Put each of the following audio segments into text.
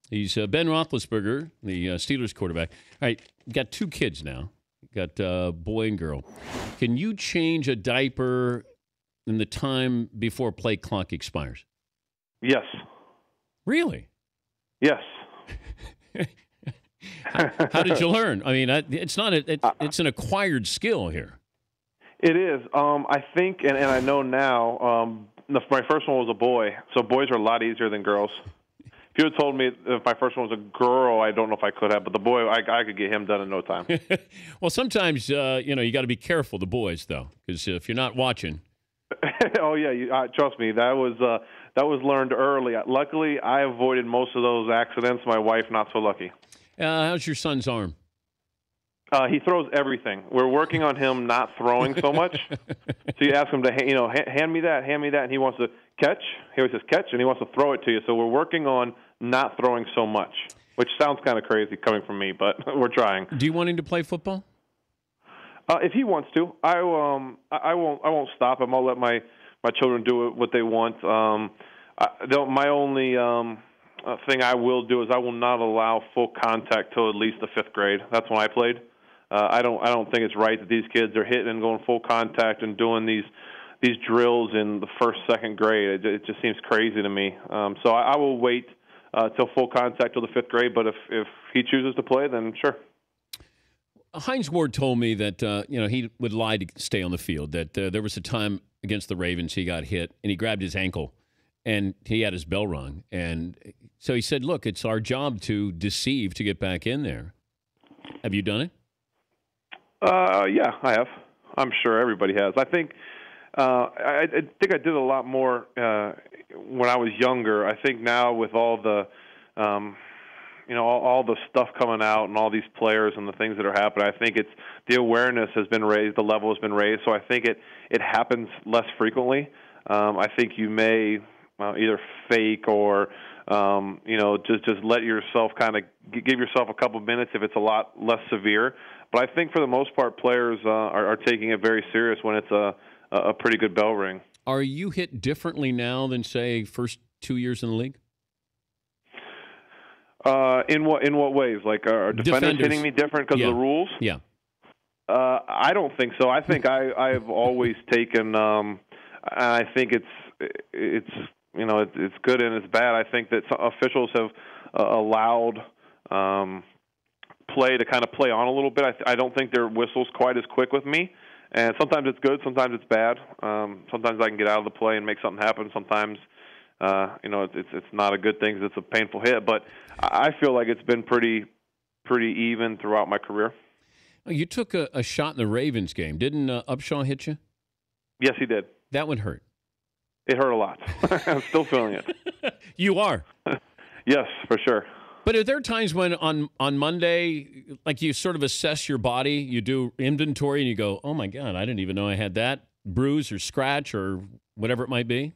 He's Ben Roethlisberger, the Steelers quarterback. All right, got two kids now. Got boy and girl. Can you change a diaper in the time before play clock expires? Yes. Really? Yes. How did you learn? I mean, it's not. It's an acquired skill here. It is. I think, and I know now. My first one was a boy, so boys are a lot easier than girls. If you had told me if my first one was a girl, I don't know if I could have, but the boy, I could get him done in no time. Well, sometimes you got to be careful, the boys, though, because if you're not watching. Oh yeah, trust me, that was learned early. Luckily, I avoided most of those accidents. My wife, not so lucky. How's your son's arm? He throws everything. We're working on him not throwing so much. So you ask him to, hand me that, and he wants to catch. He always says catch, and he wants to throw it to you. So we're working on not throwing so much, which sounds kind of crazy coming from me, but we're trying. Do you want him to play football? If he wants to, I won't stop him. I'll let my children do what they want. My only thing I will do is I will not allow full contact till at least the 5th grade. That's when I played. I don't think it's right that these kids are hitting and going full contact and doing these drills in the 1st, 2nd grade. It just seems crazy to me. So I will wait till full contact till the 5th grade. But if he chooses to play, then sure. Hines Ward told me that he would lie to stay on the field. That there was a time against the Ravens he got hit and he grabbed his ankle and he had his bell rung. And so he said, "Look, it's our job to deceive to get back in there." Have you done it? Yeah, I have. I'm sure everybody has. I think I did a lot more when I was younger. I think now with all the all the stuff coming out and all these players and the things that are happening, I think it's the awareness has been raised, the level has been raised. So I think it happens less frequently. I think you may either fake or just let yourself kind of give yourself a couple minutes if it's a lot less severe. But I think for the most part, players are taking it very serious when it's a pretty good bell ring. Are you hit differently now than, say, first 2 years in the league? In what ways? Like, are defenders hitting me different because of the rules? Yeah. I don't think so. I think I've always taken. I think it's good and it's bad. I think that some officials have allowed play to kind of play on a little bit. I don't think their whistle's quite as quick with me. And sometimes it's good, sometimes it's bad. Sometimes I can get out of the play and make something happen. Sometimes, it's not a good thing because it's a painful hit. But I feel like it's been pretty even throughout my career. You took a shot in the Ravens game. Didn't Upshaw hit you? Yes, he did. That one hurt. It hurt a lot. I'm still feeling it. You are? Yes, for sure. But are there times when on Monday, like you sort of assess your body, you do inventory, and you go, oh, my God, I didn't even know I had that bruise or scratch or whatever it might be?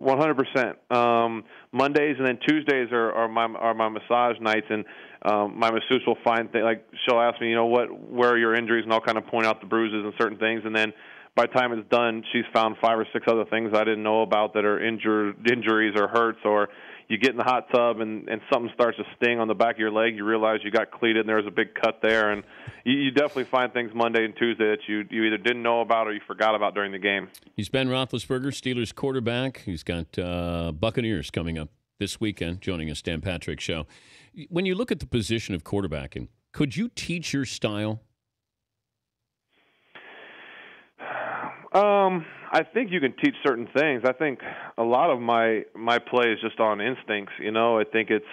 100%. Mondays and then Tuesdays are my massage nights, and my masseuse will find things, like she'll ask me, where are your injuries, and I'll kind of point out the bruises and certain things, and then by the time it's done, she's found 5 or 6 other things I didn't know about that are injuries or hurts. Or you get in the hot tub and something starts to sting on the back of your leg, you realize you got cleated and there's a big cut there, and you definitely find things Monday and Tuesday that you either didn't know about or you forgot about during the game. He's Ben Roethlisberger, Steelers quarterback. He's got Buccaneers coming up this weekend, joining us, Dan Patrick Show. When you look at the position of quarterbacking, could you teach your style? I think you can teach certain things. I think a lot of my play is just on instincts. I think it's,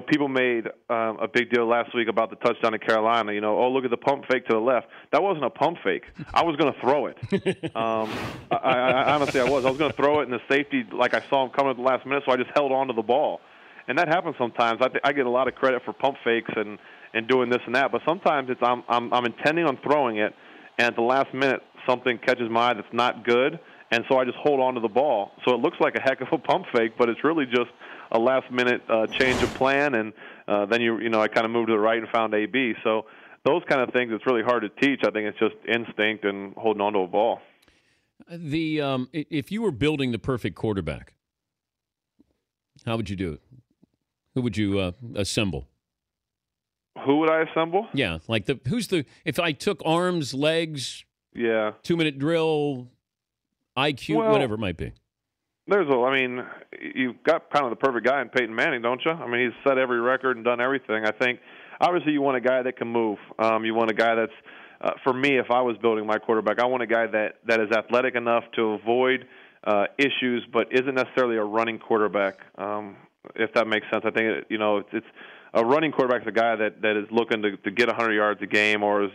people made a big deal last week about the touchdown in Carolina. Look at the pump fake to the left. That wasn't a pump fake. I was going to throw it. I honestly, I was going to throw it, and the safety, like I saw him coming at the last minute, so I just held on to the ball. And that happens sometimes. I get a lot of credit for pump fakes and doing this and that, but sometimes it's I'm intending on throwing it, and at the last minute, something catches my eye that's not good, and so I just hold on to the ball. So it looks like a heck of a pump fake, but it's really just a last-minute change of plan, and then I kind of moved to the right and found AB. So those kind of things, it's really hard to teach. I think it's just instinct and holding on to a ball. If you were building the perfect quarterback, how would you do it? Who would you assemble? Who would I assemble? Yeah, like if I took arms, legs, Yeah, 2-minute drill, IQ, well, whatever it might be. You've got kind of the perfect guy in Peyton Manning, don't you? I mean, he's set every record and done everything. I think, obviously, you want a guy that can move. You want a guy that's, for me, if I was building my quarterback, I want a guy that is athletic enough to avoid issues, but isn't necessarily a running quarterback, if that makes sense. I think, it's a running quarterback is a guy that is looking to get 100 yards a game or is,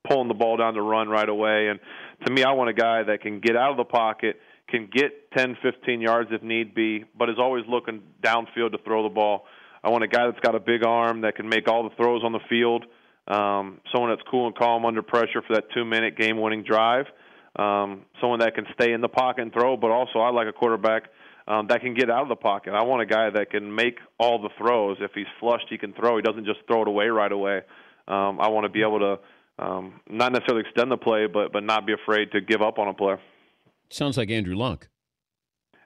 pulling the ball down to run right away. And to me, I want a guy that can get out of the pocket, can get 10, 15 yards if need be, but is always looking downfield to throw the ball. I want a guy that's got a big arm that can make all the throws on the field, someone that's cool and calm under pressure for that 2-minute game-winning drive, someone that can stay in the pocket and throw, but also I like a quarterback that can get out of the pocket. I want a guy that can make all the throws. If he's flushed, he can throw. He doesn't just throw it away right away. I want to be able to not necessarily extend the play, but not be afraid to give up on a play. Sounds like Andrew Luck.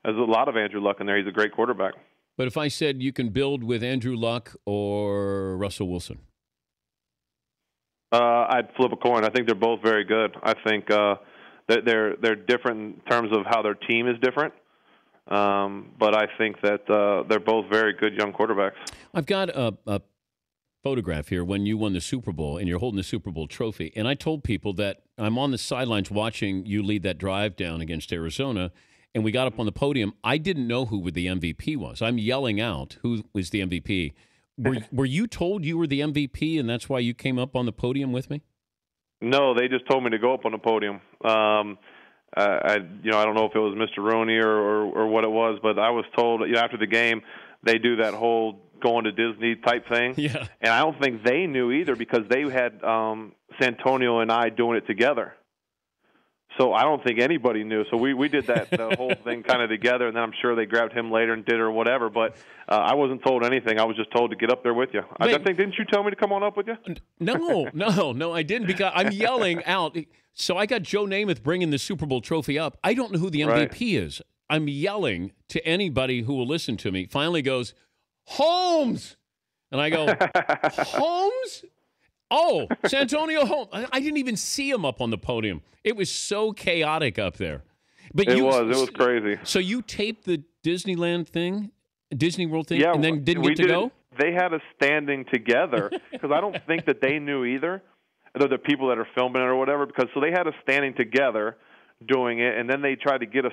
There's a lot of Andrew Luck in there. He's a great quarterback. But if I said you can build with Andrew Luck or Russell Wilson? I'd flip a coin. I think they're both very good. I think they're different in terms of how their team is different. But I think that they're both very good young quarterbacks. I've got a photograph here when you won the Super Bowl and you're holding the Super Bowl trophy. And I told people that I'm on the sidelines watching you lead that drive down against Arizona, and we got up on the podium. I didn't know who the MVP was. I'm yelling out who was the MVP. Were you told you were the MVP, and that's why you came up on the podium with me? No, they just told me to go up on the podium. I don't know if it was Mr. Rooney or what it was, but I was told after the game they do that whole going to Disney type thing. Yeah. And I don't think they knew either because they had Santonio and I doing it together. So I don't think anybody knew. So we did the whole thing kind of together, and then I'm sure they grabbed him later and did it or whatever. But I wasn't told anything. I was just told to get up there with you. Didn't you tell me to come on up with you? No, I didn't because I'm yelling out. So I got Joe Namath bringing the Super Bowl trophy up. I don't know who the MVP is. I'm yelling to anybody who will listen to me. Finally goes, Holmes! And I go, Holmes? Oh, Santonio Holmes. I didn't even see him up on the podium. It was so chaotic up there. But it was crazy. So you taped the Disneyland thing, Disney World thing, yeah, and then didn't get to go? They had us standing together because I don't think that they knew either, the people that are filming it or whatever, because so they had us standing together doing it, and then they tried to get us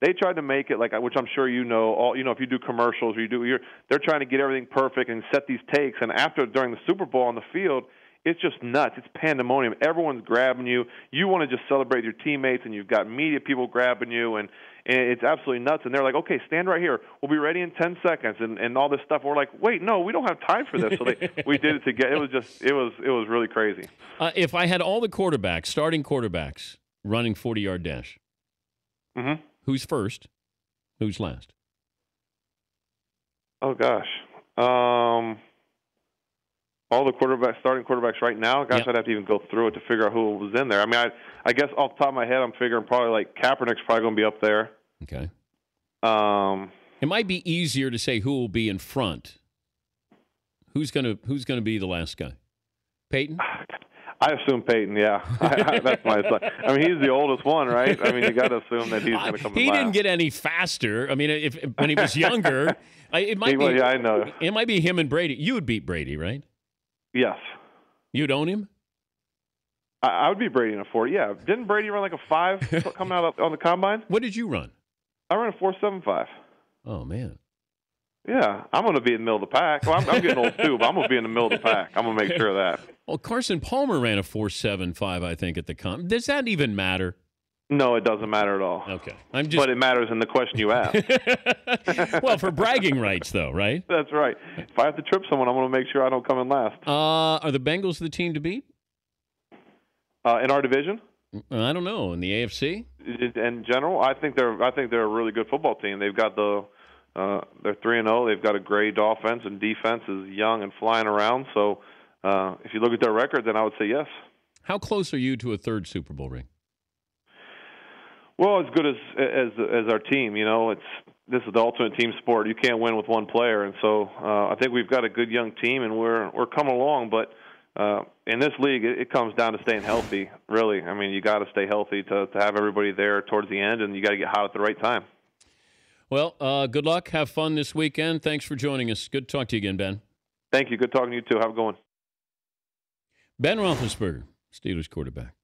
they tried to make it which I'm sure if you do commercials or they're trying to get everything perfect and set these takes, and during the Super Bowl on the field, it's just nuts. It's pandemonium. Everyone's grabbing you. You want to just celebrate your teammates, and you've got media people grabbing you, and it's absolutely nuts. And they're like, okay, stand right here. We'll be ready in 10 seconds, and all this stuff. We're like, wait, no, we don't have time for this. So we did it together. It was really crazy. If I had all the starting quarterbacks, running 40-yard dash, who's first? Who's last? Oh, gosh. All the starting quarterbacks right now, gosh, I'd have to even go through it to figure out who was in there. I mean, I guess off the top of my head, I'm figuring probably Kaepernick's probably going to be up there. Okay. It might be easier to say who will be in front. Who's going to be the last guy? Peyton? I assume Peyton, yeah. That's my thought. I mean, he's the oldest one, right? I mean, you got to assume that he's going to come in last. He didn't get any faster. I mean, when he was younger, it might be. Yeah, I know. It might be him and Brady. You would beat Brady, right? Yes. You'd own him? I would be Brady in a 40. Yeah. Didn't Brady run like a 5 coming out on the combine? What did you run? I ran a 4.75. Oh, man. Yeah, I'm going to be in the middle of the pack. Well, I'm getting old too, but I'm going to be in the middle of the pack. I'm going to make sure of that. Well, Carson Palmer ran a 4.75, I think, at the Does that even matter? No, it doesn't matter at all. Okay. But it matters in the question you ask. Well, for bragging rights, though, right? That's right. If I have to trip someone, I'm going to make sure I don't come in last. Are the Bengals the team to beat? In our division? I don't know. In the AFC? In general, I think they're a really good football team. They've got they're 3-0. They've got a great offense, and defense is young and flying around. So if you look at their record, then I would say yes. How close are you to a third Super Bowl ring? Well, as good as our team. this is the ultimate team sport. You can't win with one player, and so I think we've got a good young team, and we're coming along. But in this league, it comes down to staying healthy. Really, I mean, you got to stay healthy to have everybody there towards the end, and you got to get hot at the right time. Well, good luck. Have fun this weekend. Thanks for joining us. Good to talk to you again, Ben. Thank you. Good talking to you too. Have a good one. Ben Roethlisberger, Steelers quarterback.